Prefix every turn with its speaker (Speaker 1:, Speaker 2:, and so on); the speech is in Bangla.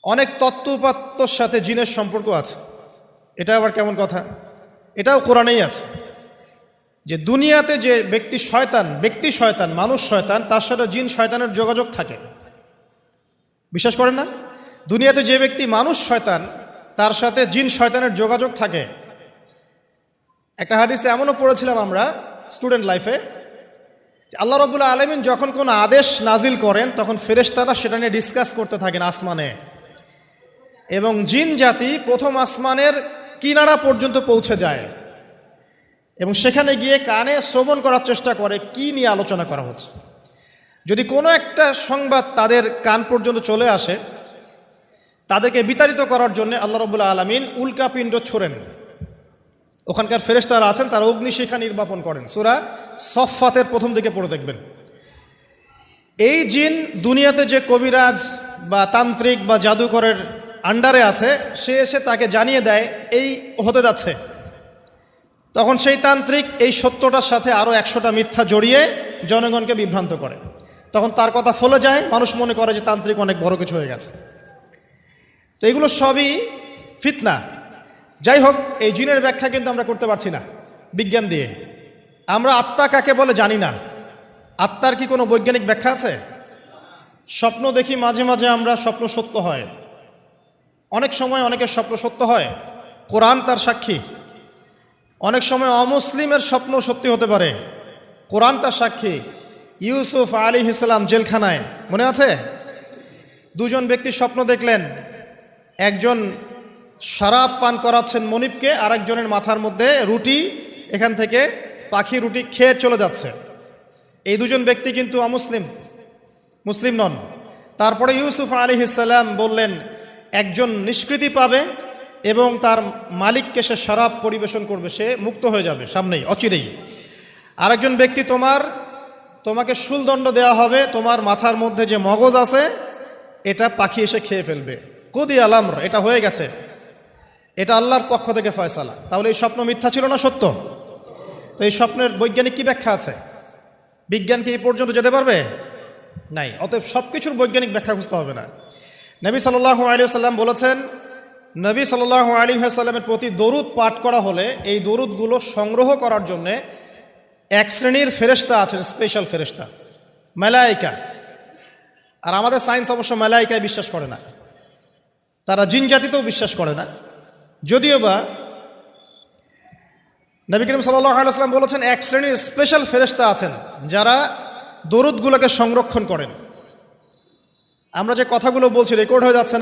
Speaker 1: অনেক তত্ত্ব উপাত্তর সাথে জিনের সম্পর্ক আছে। এটা আবার কেমন কথা? এটাও কোরআনেই আছে যে দুনিয়াতে যে ব্যক্তি শয়তান মানুষ শয়তান, তার সাথে জিন শয়তানের যোগাযোগ থাকে। বিশ্বাস করেন না? দুনিয়াতে যে ব্যক্তি মানুষ শয়তান, তার সাথে জিন শয়তানের যোগাযোগ থাকে। একটা হাদিসে এমনও পড়েছিলাম আমরা স্টুডেন্ট লাইফে, আল্লাহ রাব্বুল আলামিন যখন কোনো আদেশ নাজিল করেন তখন ফেরেশতারা সেটা নিয়ে ডিসকাস করতে থাকেন আসমানে, এবং জিন জাতি প্রথম আসমানের কিনারা পর্যন্ত পৌঁছে যায় এবং সেখানে গিয়ে কানে শ্রবণ করার চেষ্টা করে কি নিয়ে আলোচনা করা হচ্ছে। যদি কোনো একটা সংবাদ তাদের কান পর্যন্ত চলে আসে, তাদেরকে বিতাড়িত করার জন্য আল্লাহ রাব্বুল আলামিন উল্কাপিণ্ড ছোড়েন। ওখানকার ফেরেশতারা আছেন, তারা অগ্নিশিখা নির্বাপন করেন। সূরা সফফাতের প্রথম দিকে পড়ে দেখবেন। এই জিন দুনিয়াতে যে কবিরাজ বা তান্ত্রিক বা জাদুকরের আন্ডারে আছে, সে এসে তাকে জানিয়ে দেয় এই হতে যাচ্ছে। তখন সেই তান্ত্রিক এই সত্যটার সাথে আরও 100টা মিথ্যা জড়িয়ে জনগণকে বিভ্রান্ত করে। তখন তার কথা ফলে যায়, মানুষ মনে করে যে তান্ত্রিক অনেক বড় কিছু হয়ে গেছে। তো এগুলো সবই ফিতনা। যাই হোক, এই জিনের ব্যাখ্যা কিন্তু আমরা করতে পারছি না বিজ্ঞান দিয়ে। আমরা আত্মা কাকে বলে জানি না। আত্মার কি কোনো বৈজ্ঞানিক ব্যাখ্যা আছে? স্বপ্ন দেখি মাঝে মাঝে আমরা, স্বপ্ন সত্য হয়। অনেক সময় অনেকের স্বপ্ন সত্য হয়, কোরআন তার সাক্ষী। অনেক সময় অমুসলিমের স্বপ্ন সত্যি হতে পারে, কোরআন তার সাক্ষী। ইউসুফ আলাইহিস সালাম জেলখানায়, মনে আছে? দুজন ব্যক্তি স্বপ্ন দেখলেন, একজন শরাব পান করাচ্ছেন মনিবকে, আর একজনের মাথার মধ্যে রুটি, এখান থেকে পাখি রুটি খেয়ে চলে যাচ্ছে। এই দুজন ব্যক্তি কিন্তু অমুসলিম, মুসলিম নন। তারপরে ইউসুফ আলাইহিস সালাম বললেন, একজন নিষ্কৃতি পাবে এবং তার মালিককে সে শরাব পরিবেশন করবে, সে মুক্ত হয়ে যাবে সামনেই, অচিরেই। আরেকজন ব্যক্তি, তোমাকে শুলদণ্ড দেওয়া হবে, তোমার মাথার মধ্যে যে মগজ আছে এটা পাখি এসে খেয়ে ফেলবে। কুদি আল-আমর, এটা হয়ে গেছে, এটা আল্লাহর পক্ষ থেকে ফয়সালা। তাহলে এই স্বপ্ন মিথ্যা ছিল না সত্য? তো এই স্বপ্নের বৈজ্ঞানিক কি ব্যাখ্যা আছে? বিজ্ঞান কি এই পর্যন্ত যেতে পারবে? নাই। অতএব সব কিছুর বৈজ্ঞানিক ব্যাখ্যা খুঁজতে হবে না। নবী সাল্লাল্লাহু আলাইহি ওয়াসাল্লাম বলেছেন, নবী সাল্লাল্লাহু আলাইহি ওয়াসাল্লামের প্রতি দরুদ পাঠ করা হলে এই দরুদগুলো সংগ্রহ করার জন্যে এক শ্রেণীর ফেরেশতা আছেন, স্পেশাল ফেরেশতা, মালায়েকা। আর আমাদের সায়েন্স অবশ্য মালায়েকায় বিশ্বাস করে না, তারা জিন জাতিতেও বিশ্বাস করে না। যদিও বা নবী করিম সাল্লাল্লাহু আলাইহি ওয়াসাল্লাম বলেছেন এক শ্রেণীর স্পেশাল ফেরেশতা আছেন যারা দরুদগুলোকে সংরক্ষণ করেন। আমরা যে কথাগুলো বলছি রেকর্ড হয়ে যাচ্ছে না?